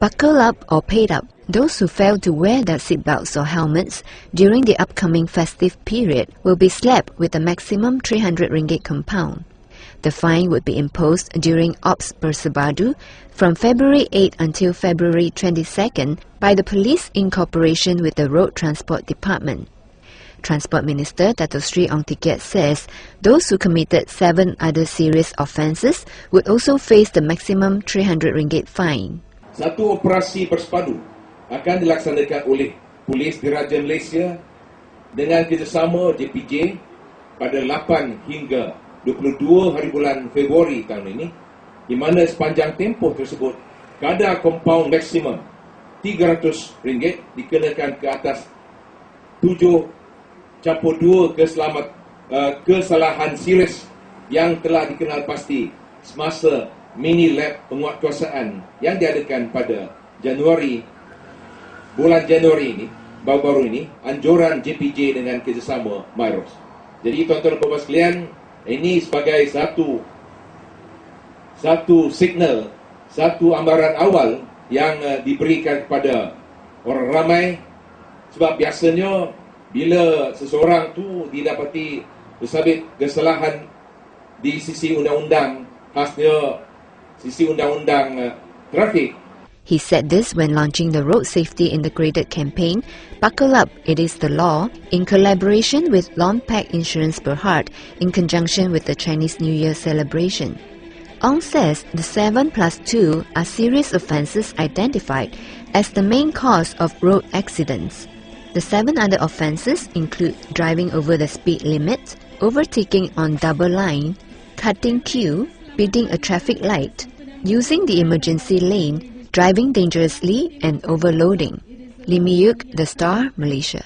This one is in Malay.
Buckle up or paid up. Those who fail to wear their seatbelts or helmets during the upcoming festive period will be slapped with a maximum 300 ringgit compound. The fine would be imposed during Ops Bersepadu from February 8 until February 22nd by the police in cooperation with the Road Transport Department. Transport Minister Datuk Keat says those who committed 7 other serious offences would also face the maximum 300 ringgit fine. Satu operasi bersepadu akan dilaksanakan oleh Polis Diraja Malaysia dengan kerjasama JPJ pada 8 hingga 22 hari bulan Februari tahun ini, di mana sepanjang tempoh tersebut kadar kompaun maksimum RM300 dikenakan ke atas 7.2 kesalahan serius yang telah dikenal pasti semasa mini lab penguatkuasaan yang diadakan pada bulan Januari ini, baru-baru ini, anjuran JPJ dengan kerjasama MyRos. Jadi tuan-tuan dan puan sekalian, ini sebagai satu signal, satu amaran awal yang diberikan kepada orang ramai, sebab biasanya bila seseorang tu didapati bersabit kesalahan di sisi undang-undang, khasnya sisi undang-undang trafik. He said this when launching the Road Safety Integrated Campaign, Buckle Up, It Is the Law, in collaboration with Lawn Pack Insurance Berhad in conjunction with the Chinese New Year celebration. Ong says the 7+2 are serious offences identified as the main cause of road accidents. The 7 other offences include driving over the speed limit, overtaking on double line, cutting queue, speeding a traffic light, using the emergency lane, driving dangerously and overloading. Limiyuk, The Star, Malaysia.